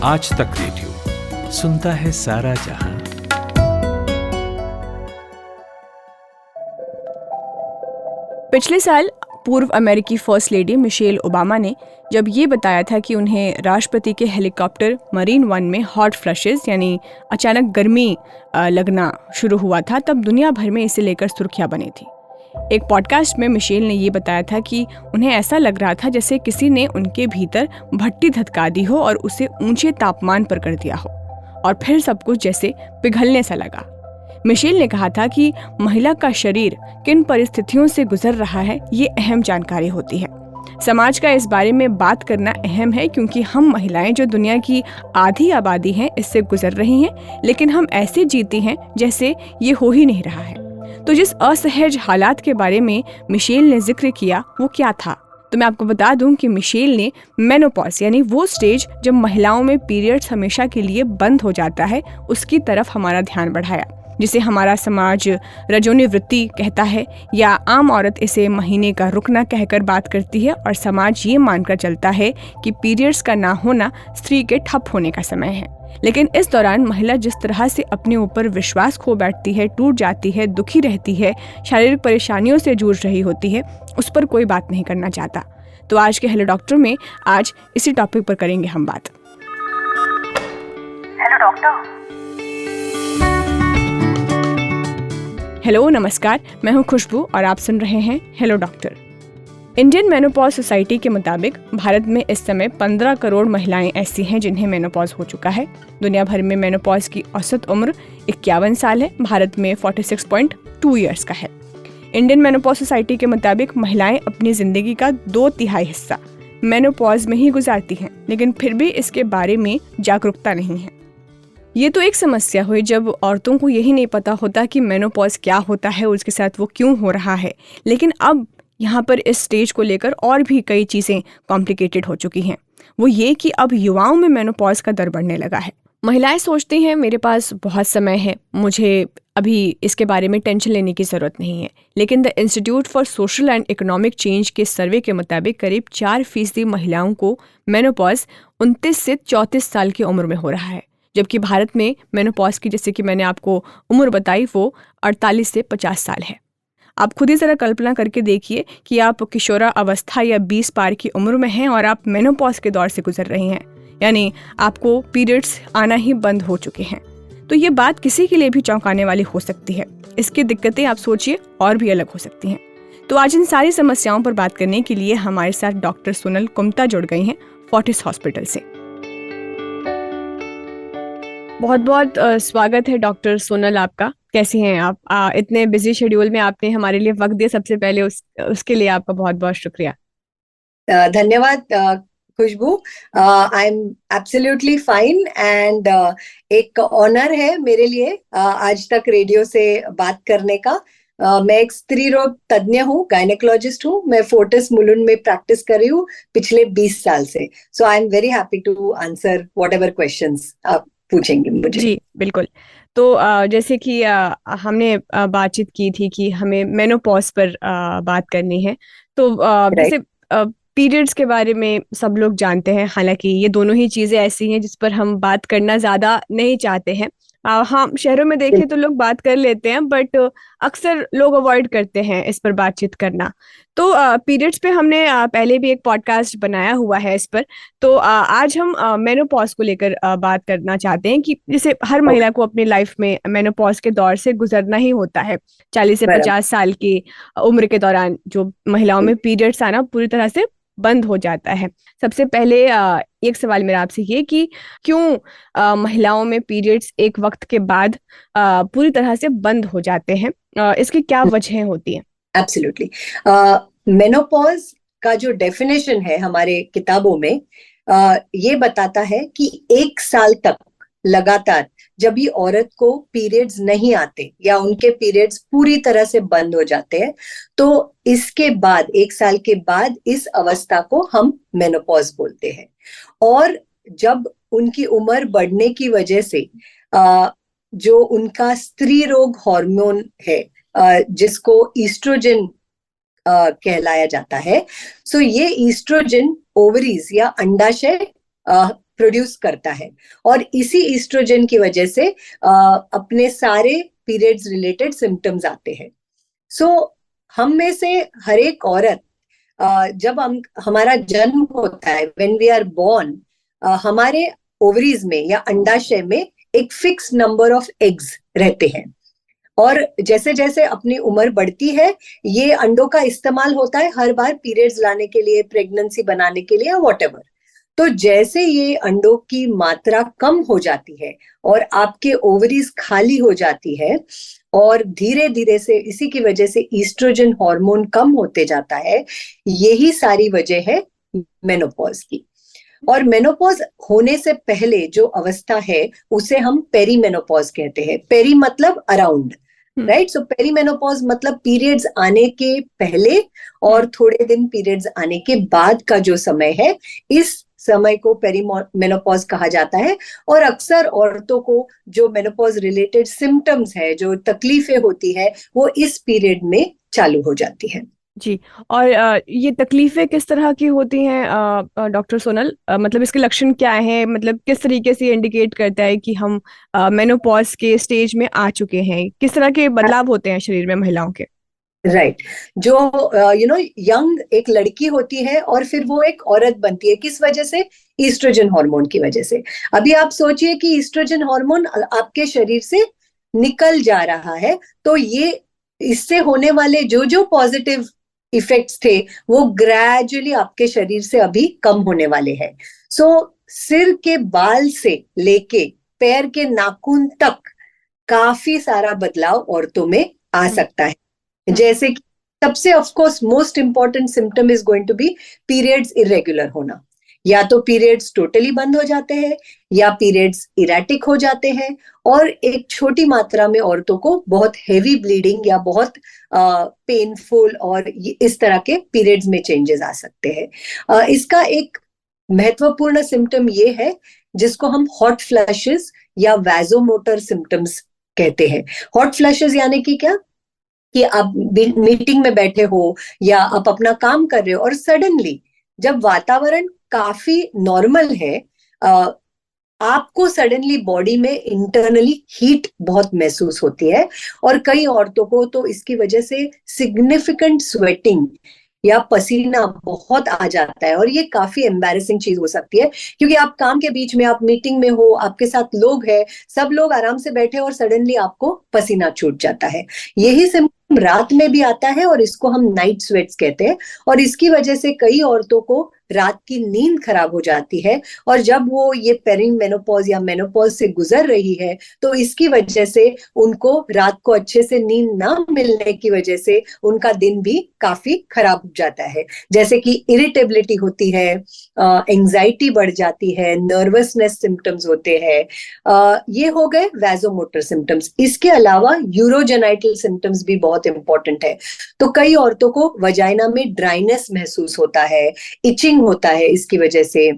आज तक रेडियो सुनता है सारा जहां। पिछले साल पूर्व अमेरिकी फर्स्ट लेडी मिशेल ओबामा ने जब ये बताया था कि उन्हें राष्ट्रपति के हेलीकॉप्टर मरीन वन में हॉट फ्लशेस यानी अचानक गर्मी लगना शुरू हुआ था, तब दुनिया भर में इसे लेकर सुर्खियां बनी थी। एक पॉडकास्ट में मिशेल ने ये बताया था कि उन्हें ऐसा लग रहा था जैसे किसी ने उनके भीतर भट्टी धधका दी हो और उसे ऊंचे तापमान पर कर दिया हो, और फिर सब कुछ जैसे पिघलने सा लगा। मिशेल ने कहा था कि महिला का शरीर किन परिस्थितियों से गुजर रहा है, ये अहम जानकारी होती है। समाज का इस बारे में बात करना अहम है क्योंकि हम महिलाएं जो दुनिया की आधी आबादी हैं इससे गुजर रही हैं, लेकिन हम ऐसे जीती हैं जैसे ये हो ही नहीं रहा है। तो जिस असहज हालात के बारे में मिशेल ने जिक्र किया वो क्या था? तो मैं आपको बता दूं कि मिशेल ने मेनोपॉज यानी वो स्टेज जब महिलाओं में पीरियड्स हमेशा के लिए बंद हो जाता है, उसकी तरफ हमारा ध्यान बढ़ाया, जिसे हमारा समाज रजोनी वृत्ति कहता है, या आम औरत इसे महीने का रुकना कहकर बात करती है, और समाज ये मानकर चलता है कि पीरियड्स का ना होना स्त्री के ठप होने का समय है। लेकिन इस दौरान महिला जिस तरह से अपने ऊपर विश्वास खो बैठती है, टूट जाती है, दुखी रहती है, शारीरिक परेशानियों से जूझ रही होती है, उस पर कोई बात नहीं करना चाहता। तो आज के हेलो डॉक्टर में आज इसी टॉपिक पर करेंगे हम बात। Hello doctor. हेलो, नमस्कार, मैं हूं खुशबू और आप सुन रहे हैं hello doctor. Indian menopause society के मुताबिक भारत में इस समय 15 करोड़ महिलाएं ऐसी हैं जिन्हें मेनोपॉज हो चुका है। दुनिया भर में मेनोपॉज की औसत उम्र 51 साल है, भारत में 46.2 ईयर्स का है। इंडियन मेनोपॉज सोसाइटी के मुताबिक महिलाएं अपनी जिंदगी का 2/3 हिस्सा मेनोपॉज में ही गुजारती हैं, लेकिन फिर भी इसके बारे में जागरूकता नहीं है। ये तो एक समस्या हुई जब औरतों को यही नहीं पता होता कि मेनोपॉज क्या होता है, उसके साथ वो क्यों हो रहा है। लेकिन अब यहाँ पर इस स्टेज को लेकर और भी कई चीज़ें कॉम्प्लिकेटेड हो चुकी हैं। वो ये कि अब युवाओं में मेनोपॉज का दर बढ़ने लगा है। महिलाएं सोचती हैं मेरे पास बहुत समय है, मुझे अभी इसके बारे में टेंशन लेने की ज़रूरत नहीं है। लेकिन the institute for social and economic change के सर्वे के मुताबिक करीब 4% महिलाओं को मेनोपॉज 29 से 34 साल की उम्र में हो रहा है, जबकि भारत में मेनोपॉज की, जैसे कि मैंने आपको उम्र बताई, वो 48 से 50 साल है। आप खुद ही ज़रा कल्पना करके देखिए कि आप किशोरा अवस्था या 20 पार की उम्र में हैं और आप मेनोपॉज के दौर से गुजर रही हैं, यानी आपको पीरियड्स आना ही बंद हो चुके हैं। तो ये बात किसी के लिए भी चौंकाने वाली हो सकती है। इसकी दिक्कतें आप सोचिए और भी अलग हो सकती हैं। तो आज इन सारी समस्याओं पर बात करने के लिए हमारे साथ डॉक्टर सोनल कुमता जुड़ गई हैं फोर्टिस हॉस्पिटल से। बहुत बहुत स्वागत है डॉक्टर सोनल आपका। कैसी हैं आप? इतने बिजी शेड्यूल में आपने हमारे लिए वक्त दिया, सबसे पहले उसके लिए आपका बहुत बहुत शुक्रिया। धन्यवाद Khushboo. I am absolutely fine and एक ऑनर है मेरे लिए आज तक रेडियो से बात करने का। मैं एक स्त्री रोग तज्ञ हूँ, गायनेकोलॉजिस्ट हूँ। मैं फोर्टिस मुलुंड में प्रैक्टिस कर रही हूँ पिछले 20 साल से। So I am very happy to answer whatever questions आप पूछेंगे मुझे। जी बिल्कुल। तो जैसे कि हमने बातचीत की थी कि हमें मेनोपॉज पर बात करनी है, तो जैसे पीरियड्स के बारे में सब लोग जानते हैं, हालांकि ये दोनों ही चीज़ें ऐसी हैं जिस पर हम बात करना ज़्यादा नहीं चाहते हैं। हाँ, शहरों में देखें तो लोग बात कर लेते हैं, बट अक्सर लोग अवॉइड करते हैं इस पर बातचीत करना। तो पीरियड्स पे हमने पहले भी एक पॉडकास्ट बनाया हुआ है इस पर। तो आज हम मेनोपॉज को लेकर बात करना चाहते हैं कि जैसे हर महिला को अपनी लाइफ में मेनोपॉज के दौर से गुजरना ही होता है। 40 से 50 साल की उम्र के दौरान जो महिलाओं में पीरियड्स आना पूरी तरह से बंद हो जाता है। सबसे पहले एक सवाल मेरा आपसे ये कि क्यों महिलाओं में पीरियड्स एक वक्त के बाद पूरी तरह से बंद हो जाते हैं? इसकी क्या वजह होती है? एब्सोल्युटली। मेनोपॉज का जो डेफिनेशन है हमारे किताबों में ये बताता है कि 1 साल तक लगातार जब भी औरत को पीरियड्स नहीं आते या उनके पीरियड्स पूरी तरह से बंद हो जाते हैं, तो इसके बाद 1 साल के बाद इस अवस्था को हम मेनोपॉज बोलते हैं। और जब उनकी उम्र बढ़ने की वजह से जो उनका स्त्री रोग हार्मोन है जिसको ईस्ट्रोजन कहलाया जाता है, सो ये ईस्ट्रोजन ओवरीज या अंडाशय प्रोड्यूस करता है, और इसी ईस्ट्रोजन की वजह से अपने सारे पीरियड्स रिलेटेड सिम्टम्स आते हैं। सो हम में से हर एक औरत, जब हमारा जन्म होता है, व्हेन वी आर बोर्न, हमारे ओवरीज में या अंडाशय में एक फिक्स नंबर ऑफ एग्स रहते हैं, और जैसे जैसे अपनी उम्र बढ़ती है ये अंडों का इस्तेमाल होता है हर बार पीरियड्स लाने के लिए, प्रेगनेंसी बनाने के लिए, व्हाटएवर। तो जैसे ये अंडों की मात्रा कम हो जाती है और आपके ओवरीज खाली हो जाती है, और धीरे धीरे से इसी की वजह से ईस्ट्रोजन हार्मोन कम होते जाता है, यही सारी वजह है मेनोपॉज की। और मेनोपॉज होने से पहले जो अवस्था है उसे हम पेरीमेनोपॉज कहते हैं। पेरी मतलब अराउंड, राइट? सो पेरीमेनोपॉज मतलब पीरियड्स आने के पहले और थोड़े दिन पीरियड्स आने के बाद का जो समय है, इस समय को पेरीमेनोपॉज कहा जाता है। और अक्सर औरतों को जो मेनोपॉज रिलेटेड सिम्टम्स है, जो तकलीफें होती है, वो इस पीरियड में चालू हो जाती है। जी। और ये तकलीफें किस तरह की होती हैं डॉक्टर सोनल? मतलब इसके लक्षण क्या हैं? मतलब किस तरीके से इंडिकेट करता है कि हम मेनोपॉज के स्टेज में आ चुके हैं? किस तरह के बदलाव होते हैं शरीर में महिलाओं के? राइट। जो यंग एक लड़की होती है और फिर वो एक औरत बनती है, किस वजह से? ईस्ट्रोजन हार्मोन की वजह से। अभी आप सोचिए कि ईस्ट्रोजन हार्मोन आपके शरीर से निकल जा रहा है, तो ये इससे होने वाले जो जो पॉजिटिव इफेक्ट्स थे वो ग्रेजुअली आपके शरीर से अभी कम होने वाले हैं। सो सिर के बाल से लेके पैर के नाखून तक काफी सारा बदलाव औरतों में आ सकता है। जैसे कि सबसे of course most important symptom is going to be periods irregular होना। या तो पीरियड्स टोटली बंद हो जाते हैं या पीरियड्स इरेटिक हो जाते हैं, और एक छोटी मात्रा में औरतों को बहुत हेवी ब्लीडिंग या बहुत पेनफुल और इस तरह के पीरियड्स में चेंजेस आ सकते हैं। इसका एक महत्वपूर्ण सिम्टम ये है जिसको हम हॉट फ्लैशेस या वैजोमोटर सिम्टम्स कहते हैं। हॉट फ्लैशेस यानी कि क्या? कि आप मीटिंग में बैठे हो या आप अपना काम कर रहे हो और सडनली जब वातावरण काफी नॉर्मल है, आपको सडनली बॉडी में इंटरनली हीट बहुत महसूस होती है। और कई औरतों को तो इसकी वजह से सिग्निफिकेंट स्वेटिंग या पसीना बहुत आ जाता है, और ये काफी एम्बैरेसिंग चीज हो सकती है, क्योंकि आप काम के बीच में, आप मीटिंग में हो, आपके साथ लोग हैं, सब लोग आराम से बैठे और सडनली आपको पसीना छूट जाता है। यही सिम्टम रात में भी आता है और इसको हम नाइट स्वेट्स कहते हैं। और इसकी वजह से कई औरतों को रात की नींद खराब हो जाती है, और जब वो ये पेरीमेनोपॉज या मेनोपॉज से गुजर रही है तो इसकी वजह से उनको रात को अच्छे से नींद ना मिलने की वजह से उनका दिन भी काफी खराब हो जाता है। जैसे कि इरिटेबिलिटी होती है, एंजाइटी बढ़ जाती है, नर्वसनेस सिम्टम्स होते हैं। ये हो गए वैजोमोटर सिम्टम्स। इसके अलावा यूरोजेनाइटल सिम्टम्स भी बहुत इंपॉर्टेंट है। तो कई औरतों को वजाइना में ड्राइनेस महसूस होता है, इचिंग होता है इसकी वजह से।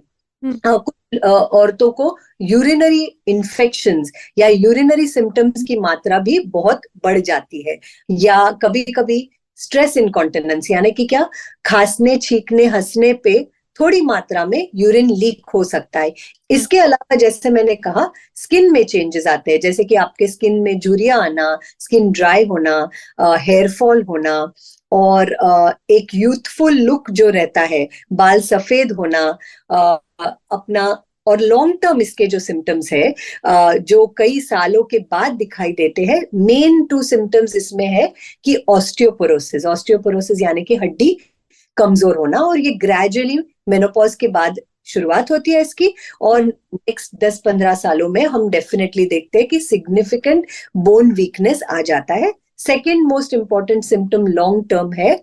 कुछ औरतों को यूरिनरी इन्फेक्शंस या यूरिनरी सिम्टम्स की मात्रा भी बहुत बढ़ जाती है, या कभी कभी स्ट्रेस इनकॉन्टिनेंस यानी कि क्या? खांसने, छींकने, हंसने पे थोड़ी मात्रा में यूरिन लीक हो सकता है। इसके अलावा जैसे मैंने कहा, स्किन में चेंजेस आते हैं, जैसे कि आपके स्किन में झुर्रियां आना, स्किन ड्राई होना, हेयर फॉल होना, और एक यूथफुल लुक जो रहता है, बाल सफेद होना, अपना। और लॉन्ग टर्म इसके जो सिम्टम्स है, जो कई सालों के बाद दिखाई देते हैं, मेन 2 सिम्टम्स इसमें है कि ऑस्टियोपोरोसिस। ऑस्टियोपोरोसिस यानी कि हड्डी कमजोर होना, और ये ग्रेजुअली मेनोपॉज के बाद शुरुआत होती है इसकी, और नेक्स्ट 10-15 सालों में हम डेफिनेटली देखते हैं कि सिग्निफिकेंट बोन वीकनेस आ जाता है। Second most important symptom long term है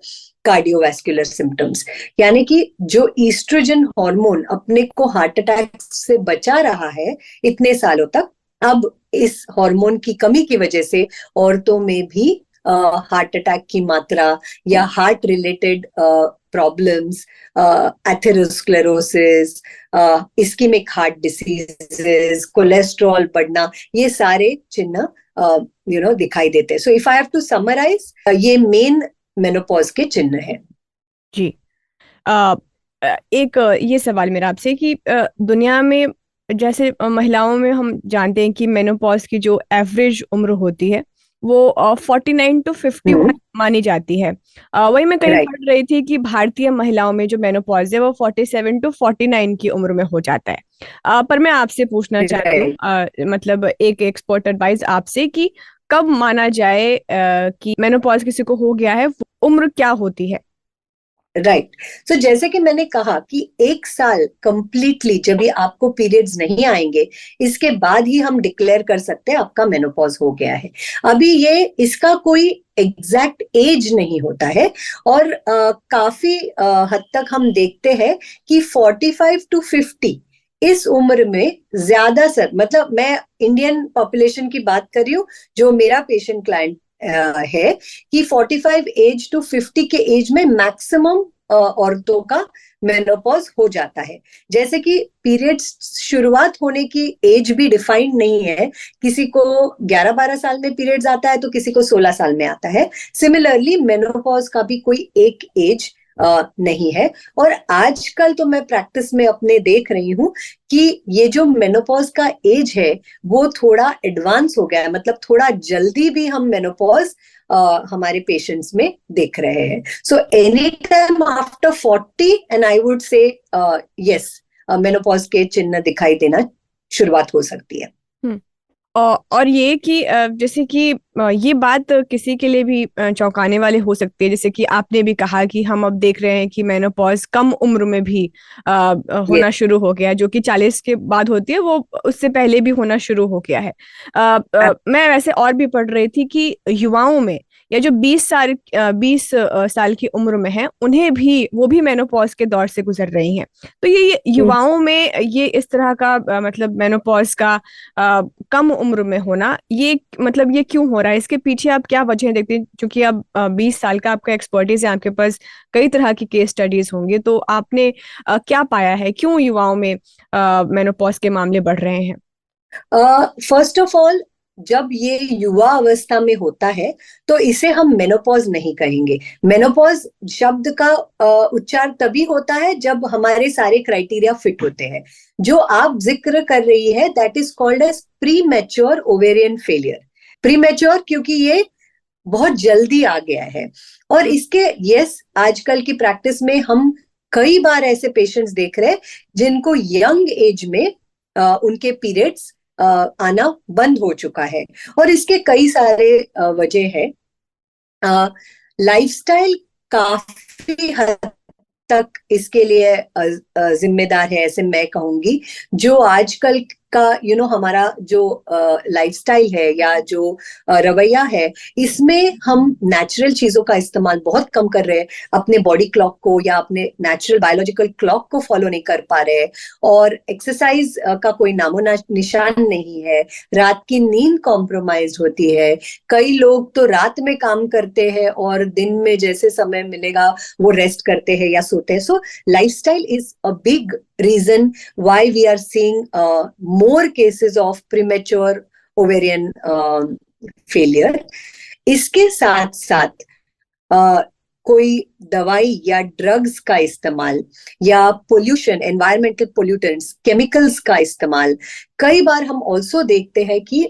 कार्डियोवैस्कुलर सिम्टम्स, यानी कि जो ईस्ट्रोजन हार्मोन अपने को हार्ट अटैक से बचा रहा है इतने सालों तक, अब इस हार्मोन की कमी की वजह से औरतों में भी हार्ट अटैक की मात्रा या heart related problems, atherosclerosis, ischaemic heart diseases, cholesterol बढ़ना, ये सारे चिन्ह दिखाई देते हैं। So if I have to summarise, ये मेन मेनोपॉज के चिन्ह है। जी। एक ये सवाल मेरा आपसे कि दुनिया में जैसे महिलाओं में हम जानते हैं कि मेनोपॉज की जो एवरेज उम्र होती है वो 49 to 51 हम्म। मानी जाती है। वही मैं कहीं राइट। पढ़ रही थी कि भारतीय महिलाओं में जो मेनोपॉज है वो 47 to 49 की उम्र में हो जाता है। पर मैं आपसे पूछना चाहती हूँ, राइट। मतलब एक एक्सपर्ट एडवाइस आपसे कि कब माना जाए कि मेनोपॉज किसी को हो गया है, वो उम्र क्या होती है? राइट। सो जैसे कि मैंने कहा कि एक साल कंप्लीटली जब भी आपको पीरियड्स नहीं आएंगे, इसके बाद ही हम डिक्लेयर कर सकते हैं आपका मेनोपॉज हो गया है। अभी ये इसका कोई एग्जैक्ट एज नहीं होता है। और काफी हद तक हम देखते हैं कि 45 to 50 इस उम्र में ज्यादा सर, मतलब मैं इंडियन पॉपुलेशन की बात कर रही हूँ, जो मेरा पेशेंट क्लाइंट है, कि 45 to 50 के एज में मैक्सिमम औरतों का मेनोपॉज हो जाता है। जैसे कि पीरियड्स शुरुआत होने की एज भी डिफाइंड नहीं है, किसी को 11-12 साल में पीरियड्स आता है तो किसी को 16 साल में आता है। सिमिलरली मेनोपॉज का भी कोई एक एज नहीं है। और आजकल तो मैं प्रैक्टिस में अपने देख रही हूँ कि ये जो मेनोपॉज का एज है वो थोड़ा एडवांस हो गया है, मतलब थोड़ा जल्दी भी हम मेनोपॉज हमारे पेशेंट्स में देख रहे हैं। So any time after 40 and I would say yes, menopause के चिन्ह दिखाई देना शुरुआत हो सकती है। हम्म। और ये कि जैसे कि ये बात किसी के लिए भी चौंकाने वाले हो सकती है, जैसे कि आपने भी कहा कि हम अब देख रहे हैं कि मेनोपॉज कम उम्र में भी ये होना शुरू हो गया है, जो कि 40 के बाद होती है वो उससे पहले भी होना शुरू हो गया है। मैं वैसे और भी पढ़ रही थी कि युवाओं में या जो 20 साल की उम्र में है उन्हें भी, वो भी मेनोपॉज के दौर से गुजर रही हैं। तो ये युवाओं में ये इस तरह का मतलब मेनोपॉज का कम उम्र में होना, ये मतलब ये क्यों हो रहा है? इसके पीछे आप क्या वजह देखते हैं? क्योंकि अब 20 साल का आपका एक्सपर्टीज है, आपके पास कई तरह की केस स्टडीज होंगे, तो आपने क्या पाया है, क्यों युवाओं में मेनोपॉज के मामले बढ़ रहे हैं? फर्स्ट ऑफ ऑल, जब ये युवा अवस्था में होता है तो इसे हम मेनोपॉज नहीं कहेंगे। मेनोपॉज शब्द का उच्चार तभी होता है जब हमारे सारे क्राइटेरिया फिट होते हैं। जो आप जिक्र कर रही है that is called as premature ovarian failure. Premature क्योंकि ये बहुत जल्दी आ गया है। और इसके यस, आजकल की प्रैक्टिस में हम कई बार ऐसे पेशेंट्स देख रहे हैं जिनको यंग एज में उनके पीरियड्स आना बंद हो चुका है। और इसके कई सारे वजह है। लाइफस्टाइल काफी हद तक इसके लिए जिम्मेदार है, ऐसे मैं कहूंगी। जो आजकल का हमारा जो लाइफस्टाइल है या जो रवैया है, इसमें हम नेचुरल चीजों का इस्तेमाल बहुत कम कर रहे हैं। अपने बॉडी क्लॉक को या अपने नेचुरल बायोलॉजिकल क्लॉक को फॉलो नहीं कर पा रहे हैं। और एक्सरसाइज का कोई नामो निशान नहीं है। रात की नींद कॉम्प्रोमाइज होती है। कई लोग तो रात में काम करते हैं और दिन में जैसे समय मिलेगा वो रेस्ट करते हैं या सोते हैं। So lifestyle is a big reason why we are seeing more cases of premature ovarian failure. इसके साथ साथ कोई दवाई या ड्रग्स का इस्तेमाल या पोल्यूशन, एनवायरमेंटल पोल्यूटेंट्स, केमिकल्स का इस्तेमाल, कई बार हम ऑल्सो देखते हैं कि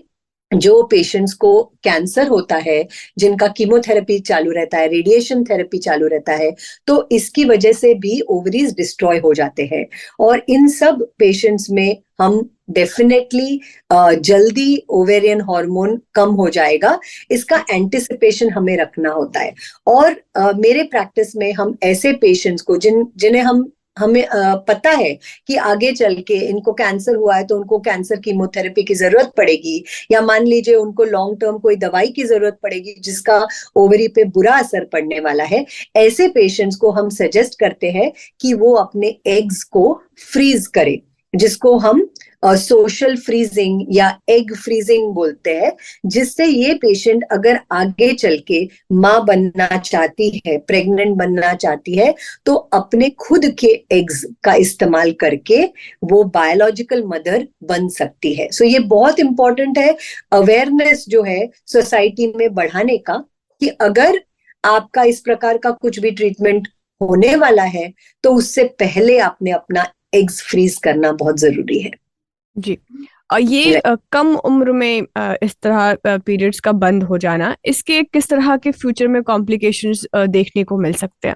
जो पेशेंट्स को कैंसर होता है, जिनका कीमोथेरेपी चालू रहता है, रेडिएशन थेरेपी चालू रहता है, तो इसकी वजह से भी ओवरीज डिस्ट्रॉय हो जाते हैं। और इन सब पेशेंट्स में हम डेफिनेटली जल्दी ओवेरियन हार्मोन कम हो जाएगा, इसका एंटिसिपेशन हमें रखना होता है। और मेरे प्रैक्टिस में हम ऐसे पेशेंट्स को जिन्हें हमें पता है कि आगे चल के इनको कैंसर हुआ है तो उनको कैंसर कीमोथेरेपी की जरूरत पड़ेगी, या मान लीजिए उनको लॉन्ग टर्म कोई दवाई की जरूरत पड़ेगी जिसका ओवरी पे बुरा असर पड़ने वाला है, ऐसे पेशेंट्स को हम सजेस्ट करते हैं कि वो अपने एग्स को फ्रीज करें, जिसको हम सोशल फ्रीजिंग या एग फ्रीजिंग बोलते हैं। जिससे ये पेशेंट अगर आगे चल के माँ बनना चाहती है, प्रेग्नेंट बनना चाहती है, तो अपने खुद के एग्स का इस्तेमाल करके वो बायोलॉजिकल मदर बन सकती है। सो ये बहुत इंपॉर्टेंट है, अवेयरनेस जो है सोसाइटी में बढ़ाने का, कि अगर आपका इस प्रकार का कुछ भी ट्रीटमेंट होने वाला है तो उससे पहले आपने अपना एग्स फ्रीज करना बहुत जरूरी है। जी। और ये कम उम्र में इस तरह पीरियड्स का बंद हो जाना, इसके किस तरह के फ्यूचर में कॉम्प्लिकेशंस देखने को मिल सकते हैं?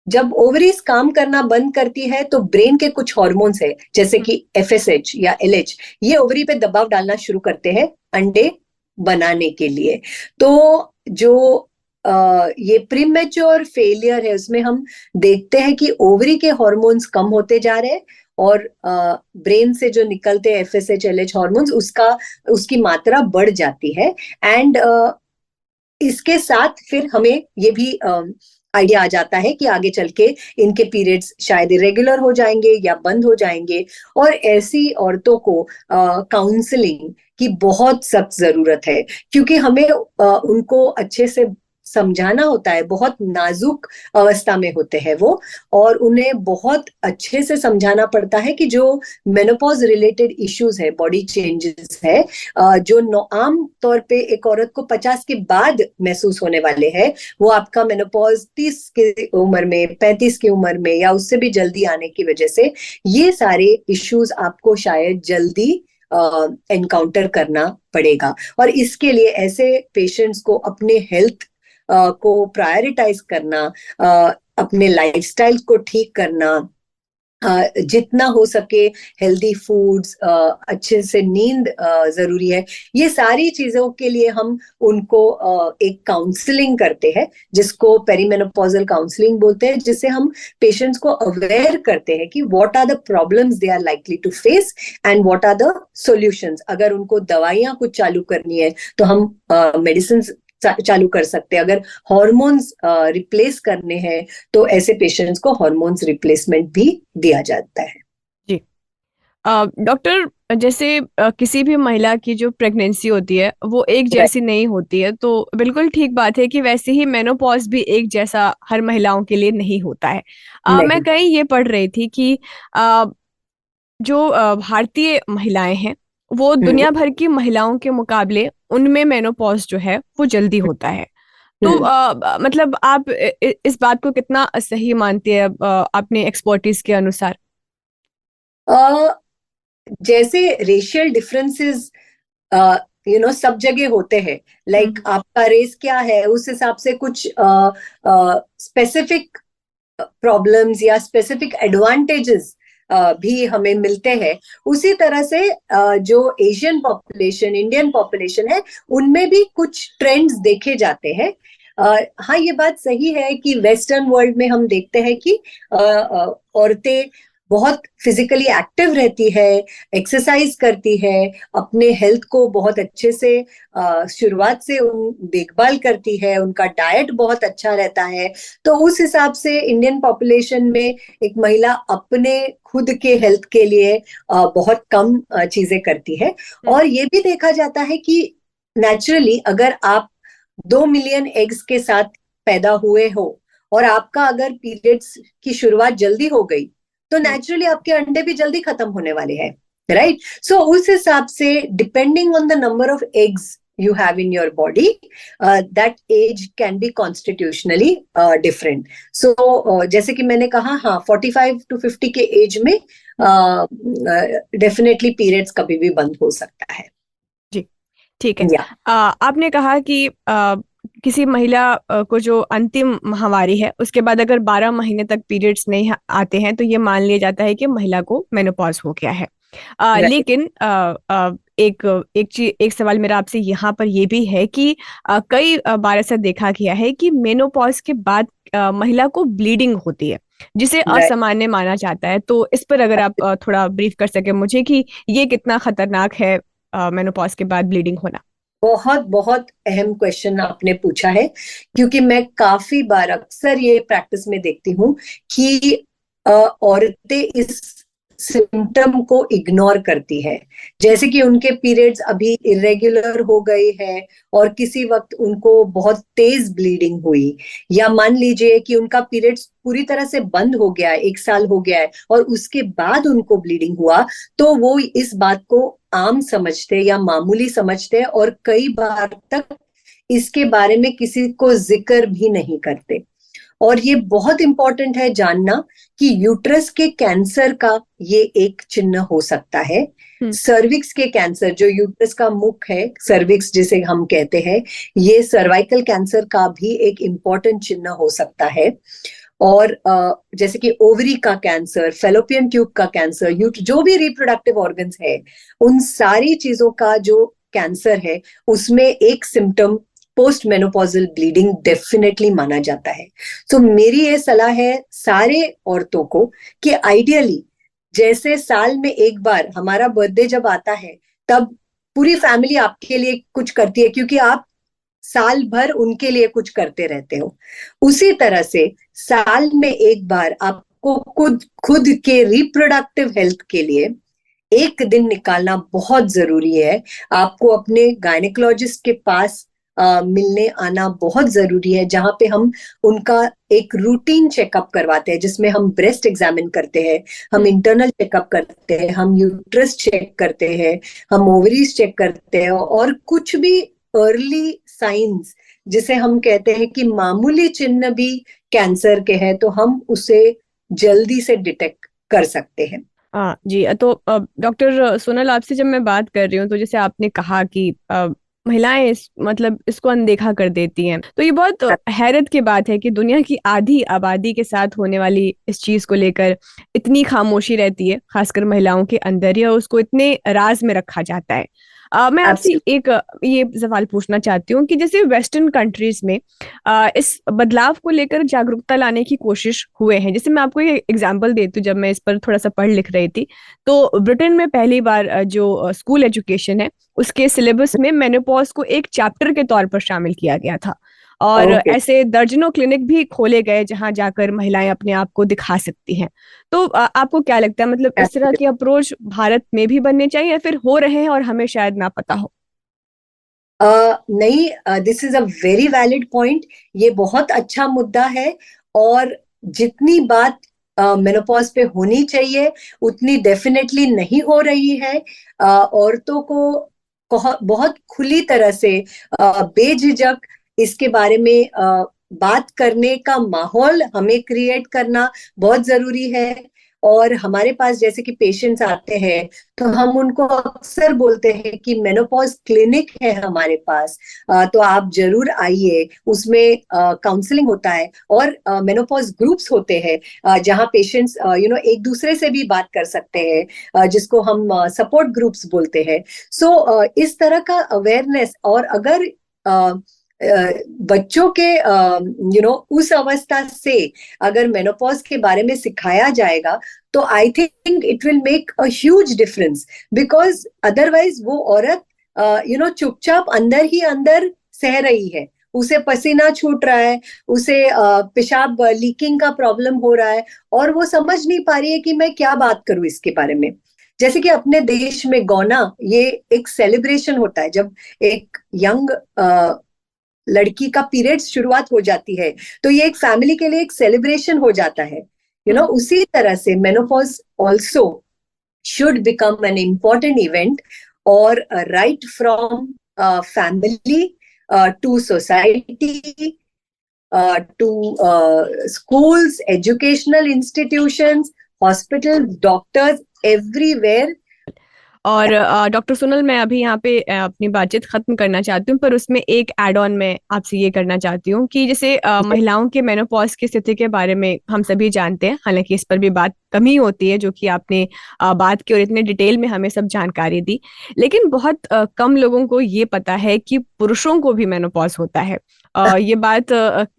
जब ओवरीज काम करना बंद करती है तो ब्रेन के कुछ हॉर्मोन्स है जैसे कि एफएसएच या एलएच, ये ओवरी पे दबाव डालना शुरू करते हैं अंडे बनाने के लिए। तो जो ये प्रीमेच्योर फेलियर है उसमें हम देखते हैं कि ओवरी के हॉर्मोन्स कम होते जा रहे हैं और ब्रेन से जो निकलते हैं एफएसएच एलएच हॉर्मोन्स उसकी मात्रा बढ़ जाती है। एंड इसके साथ फिर हमें ये भी आइडिया आ जाता है कि आगे चल के इनके पीरियड्स शायद इरेगुलर हो जाएंगे या बंद हो जाएंगे। और ऐसी औरतों को काउंसलिंग की बहुत सख्त जरूरत है, क्योंकि हमें उनको अच्छे से समझाना होता है। बहुत नाजुक अवस्था में होते हैं वो, और उन्हें बहुत अच्छे से समझाना पड़ता है कि जो मेनोपॉज रिलेटेड इश्यूज है, बॉडी चेंजेस है, जो आम तौर पे एक औरत को 50 के बाद महसूस होने वाले हैं, वो आपका मेनोपॉज 30 की उम्र में, 35 की उम्र में या उससे भी जल्दी आने की वजह से ये सारे इश्यूज आपको शायद जल्दी एनकाउंटर करना पड़ेगा। और इसके लिए ऐसे पेशेंट्स को अपने हेल्थ को प्रायोरिटाइज करना, अपने लाइफस्टाइल को ठीक करना, जितना हो सके हेल्दी फूड्स, अच्छे से नींद जरूरी है। ये सारी चीजों के लिए हम उनको एक काउंसलिंग करते हैं जिसको पेरीमेनोपॉजल काउंसलिंग बोलते हैं, जिससे हम पेशेंट्स को अवेयर करते हैं कि what are the problems they are likely to face and what are the solutions. अगर उनको दवाइयां कुछ चालू करनी है तो हम मेडिसिन चालू कर सकते हैं। अगर हॉर्मोन्स रिप्लेस करने हैं तो ऐसे पेशेंट्स को हॉर्मोन्स रिप्लेसमेंट भी दिया जाता है। जी। डॉक्टर, जैसे किसी भी महिला की जो प्रेगनेंसी होती है वो एक जैसी नहीं होती है, तो बिल्कुल ठीक बात है कि वैसे ही मेनोपॉज भी एक जैसा हर महिलाओं के लिए नहीं होता है। मैं नहीं। कहीं ये पढ़ रही थी कि जो भारतीय महिलाएं हैं वो हम्म। दुनिया भर की महिलाओं के मुकाबले उनमें मेनोपॉज जो है वो जल्दी होता है। तो हम्म। मतलब आप इस बात को कितना सही मानती है अपने एक्सपर्टीज के अनुसार? जैसे रेशियल डिफरेंसेस सब जगह होते हैं। लाइक हम्म। आपका रेस क्या है उस हिसाब से कुछ स्पेसिफिक प्रॉब्लम्स या स्पेसिफिक एडवांटेजेस भी हमें मिलते हैं। उसी तरह से जो एशियन पॉपुलेशन, इंडियन पॉपुलेशन है, उनमें भी कुछ ट्रेंड्स देखे जाते हैं। हाँ, ये बात सही है कि वेस्टर्न वर्ल्ड में हम देखते हैं कि औरतें बहुत फिजिकली एक्टिव रहती है, एक्सरसाइज करती है, अपने हेल्थ को बहुत अच्छे से शुरुआत से देखभाल करती है, उनका डाइट बहुत अच्छा रहता है। तो उस हिसाब से इंडियन पॉपुलेशन में एक महिला अपने खुद के हेल्थ के लिए बहुत कम चीजें करती है। और ये भी देखा जाता है कि नेचुरली अगर आप 2 मिलियन एग्स के साथ पैदा हुए हो और आपका अगर पीरियड्स की शुरुआत जल्दी हो गई तो नेचुरली आपके अंडे भी जल्दी खत्म होने वाले हैं, राइट? सो उस हिसाब से depending on the number of eggs you have in your body, that age can be constitutionally different. So जैसे कि मैंने कहा, हाँ, 45 to 50 के एज में डेफिनेटली पीरियड्स कभी भी बंद हो सकता है। जी, ठीक है। या आपने कहा कि किसी महिला को जो अंतिम माहवारी है उसके बाद अगर 12 महीने तक पीरियड्स नहीं आते हैं तो ये मान लिया जाता है कि महिला को मेनोपॉज हो गया है। लेकिन एक सवाल मेरा आपसे यहाँ पर ये भी है कि कई बार ऐसा देखा गया है कि मेनोपॉज के बाद महिला को ब्लीडिंग होती है जिसे असामान्य माना जाता है। तो इस पर अगर आप थोड़ा ब्रीफ कर सके मुझे कि ये कितना खतरनाक है मेनोपॉज के बाद ब्लीडिंग होना। बहुत बहुत अहम क्वेश्चन आपने पूछा है, क्योंकि मैं काफी बार अक्सर ये प्रैक्टिस में देखती हूँ कि औरतें इस सिम्टम को इग्नोर करती है। जैसे कि उनके पीरियड्स अभी इरेगुलर हो गए हैं और किसी वक्त उनको बहुत तेज ब्लीडिंग हुई, या मान लीजिए कि उनका पीरियड्स पूरी तरह से बंद हो गया है, 1 साल हो गया है और उसके बाद उनको ब्लीडिंग हुआ, तो वो इस बात को आम समझते या मामूली समझते और कई बार तक इसके बारे में किसी को जिक्र भी नहीं करते। और ये बहुत इंपॉर्टेंट है जानना कि यूट्रस के कैंसर का ये एक चिन्ह हो सकता है। सर्विक्स के कैंसर, जो यूट्रस का मुख है, सर्विक्स जिसे हम कहते हैं, ये सर्वाइकल कैंसर का भी एक इम्पॉर्टेंट चिन्ह हो सकता है। और जैसे कि ओवरी का कैंसर, फेलोपियन ट्यूब का कैंसर, जो भी रिप्रोडक्टिव ऑर्गन्स है, उन सारी चीजों का जो कैंसर है उसमें एक symptom post menopausal bleeding definitely माना जाता है। तो मेरी ये सलाह है सारे औरतों को कि आइडियली जैसे साल में एक बार हमारा बर्थडे जब आता है तब पूरी फैमिली आपके लिए कुछ करती है क्योंकि आप साल भर उनके लिए कुछ करते रहते हो, उसी तरह से साल में एक बार आपको खुद के रिप्रोडक्टिव हेल्थ के लिए एक दिन निकालना बहुत जरूरी है। आपको अपने गायनेकोलॉजिस्ट के पास मिलने आना बहुत जरूरी है, जहां पे हम उनका एक रूटीन चेकअप करवाते हैं, जिसमें हम ब्रेस्ट एग्जामिन करते हैं, हम इंटरनल चेकअप करते हैं, हम यूट्रस चेक करते हैं, हम ओवरीज चेक करते हैं, और कुछ भी अर्ली साइंस जिसे हम कहते हैं कि मामूली चिन्ह भी कैंसर के हैं तो हम उसे जल्दी से डिटेक्ट कर सकते हैं। जी, तो डॉक्टर सोनल, आपसे जब मैं बात कर रही हूँ तो जैसे आपने कहा कि महिलाएं मतलब इसको अनदेखा कर देती हैं, तो ये बहुत हैरत की बात है कि दुनिया की आधी आबादी के साथ होने वाली इस चीज को लेकर इतनी खामोशी रहती है, खासकर महिलाओं के अंदर, या उसको इतने राज में रखा जाता है। मैं आपसे एक ये सवाल पूछना चाहती हूँ कि जैसे वेस्टर्न कंट्रीज में इस बदलाव को लेकर जागरूकता लाने की कोशिश हुए हैं। जैसे मैं आपको ये एग्जांपल देती हूँ, जब मैं इस पर थोड़ा सा पढ़ लिख रही थी तो ब्रिटेन में पहली बार जो स्कूल एजुकेशन है उसके सिलेबस में मेनोपॉज को एक चैप्टर के तौर पर शामिल किया गया था, और ऐसे दर्जनों क्लिनिक भी खोले गए जहां जाकर महिलाएं अपने आप को दिखा सकती हैं। तो आपको क्या लगता है, मतलब इस तरह की अप्रोच भारत में भी बनने चाहिए या फिर हो रहे हैं और हमें शायद ना पता हो? नहीं, this is a very valid point. ये बहुत अच्छा मुद्दा है, और जितनी बात मेनोपॉज पे होनी चाहिए उतनी डेफिनेटली नहीं हो रही है। औरतों को बहुत खुली तरह से बेझिझक इसके बारे में बात करने का माहौल हमें क्रिएट करना बहुत जरूरी है। और हमारे पास जैसे कि पेशेंट्स आते हैं तो हम उनको अक्सर बोलते हैं कि मेनोपॉज क्लिनिक है हमारे पास, तो आप जरूर आइए। उसमें काउंसलिंग होता है और मेनोपॉज ग्रुप्स होते हैं जहां पेशेंट्स एक दूसरे से भी बात कर सकते हैं, जिसको हम सपोर्ट ग्रुप्स बोलते हैं। सो इस तरह का अवेयरनेस, और अगर बच्चों के उस अवस्था से अगर मेनोपॉज के बारे में सिखाया जाएगा तो I think it will make a huge difference, because otherwise वो औरत चुपचाप अंदर ही अंदर सह रही है, उसे पसीना छूट रहा है, उसे पेशाब लीकिंग का प्रॉब्लम हो रहा है, और वो समझ नहीं पा रही है कि मैं क्या बात करूं इसके बारे में। जैसे कि अपने देश में गौना ये एक सेलिब्रेशन होता है, जब एक यंग लड़की का पीरियड्स शुरुआत हो जाती है तो ये एक फैमिली के लिए एक सेलिब्रेशन हो जाता है। उसी तरह से menopause also should become an important event, और right from family to society to schools, educational institutions, hospitals, doctors, everywhere. और डॉक्टर सोनल, मैं अभी यहाँ पे अपनी बातचीत खत्म करना चाहती हूँ, पर उसमें एक एड ऑन मैं आपसे ये करना चाहती हूँ कि जैसे महिलाओं के मेनोपॉज की स्थिति के बारे में हम सभी जानते हैं, हालांकि इस पर भी बात कम ही होती है, जो कि आपने बात की और इतने डिटेल में हमें सब जानकारी दी। लेकिन बहुत कम लोगों को ये पता है कि पुरुषों को भी मेनोपॉज होता है। ये बात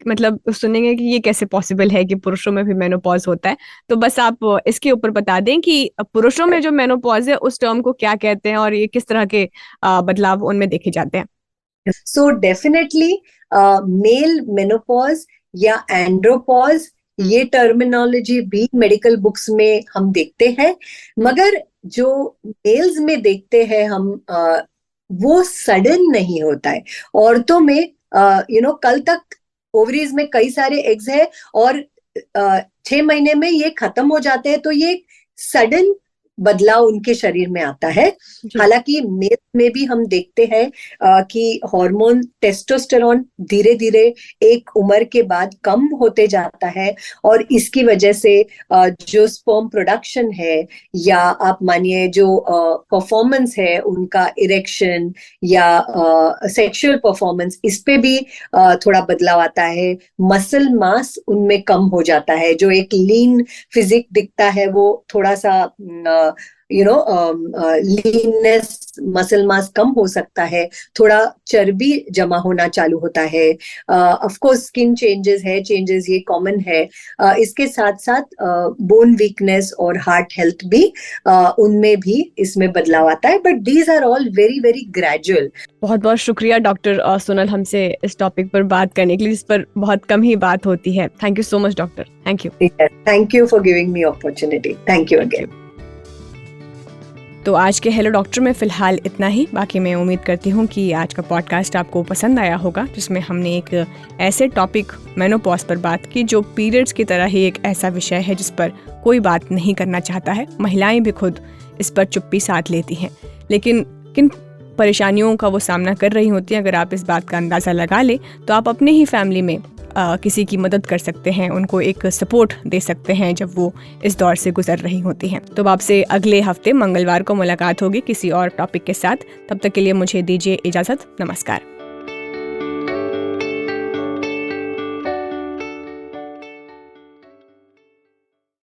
मतलब सुनेंगे कि ये कैसे पॉसिबल है कि पुरुषों में भी मेनोपॉज होता है। तो बस आप इसके ऊपर बता दें कि पुरुषों में जो मेनोपॉज है उस टर्म को क्या कहते हैं और ये किस तरह के बदलाव उनमें देखे जाते हैं। सो डेफिनेटली मेल मेनोपॉज या एंड्रोपॉज, ये टर्मिनोलॉजी भी मेडिकल बुक्स में हम देखते हैं, मगर जो मेल्स में देखते हैं हम वो सडन नहीं होता है। औरतों में कल तक ओवरीज में कई सारे एग्स है और 6 महीने में ये खत्म हो जाते हैं, तो ये सडन बदलाव उनके शरीर में आता है। हालांकि मेल में भी हम देखते हैं कि हार्मोन टेस्टोस्टेरोन धीरे धीरे एक उम्र के बाद कम होते जाता है, और इसकी वजह से जो स्पर्म प्रोडक्शन है या आप मानिए जो परफॉर्मेंस है उनका, इरेक्शन या सेक्सुअल परफॉर्मेंस, इस पे भी थोड़ा बदलाव आता है। मसल मास उनमें कम हो जाता है, जो एक लीन फिजिक दिखता है वो थोड़ा सा लीननेस, मसल मास कम हो सकता है, थोड़ा चर्बी जमा होना चालू होता है। ऑफ कोर्स स्किन चेंजेस ये कॉमन है। इसके साथ साथ बोन वीकनेस और हार्ट हेल्थ भी उनमें भी इसमें बदलाव आता है, but these are all very very gradual. बहुत बहुत शुक्रिया डॉक्टर सोनल हमसे इस टॉपिक पर बात करने के लिए, इस पर बहुत कम ही बात होती है। Thank you so much doctor. Thank you. Thank you for giving me opportunity. Thank you again. तो आज के हेलो डॉक्टर में फ़िलहाल इतना ही। बाकी मैं उम्मीद करती हूँ कि आज का पॉडकास्ट आपको पसंद आया होगा, जिसमें हमने एक ऐसे टॉपिक मेनोपॉज पर बात की जो पीरियड्स की तरह ही एक ऐसा विषय है जिस पर कोई बात नहीं करना चाहता है। महिलाएं भी खुद इस पर चुप्पी साध लेती हैं, लेकिन किन परेशानियों का वो सामना कर रही होती हैं, अगर आप इस बात का अंदाज़ा लगा लें तो आप अपने ही फैमिली में किसी की मदद कर सकते हैं, उनको एक सपोर्ट दे सकते हैं जब वो इस दौर से गुजर रही होती हैं। तो आपसे अगले हफ्ते मंगलवार को मुलाकात होगी किसी और टॉपिक के साथ। तब तक के लिए मुझे दीजिए इजाज़त। नमस्कार।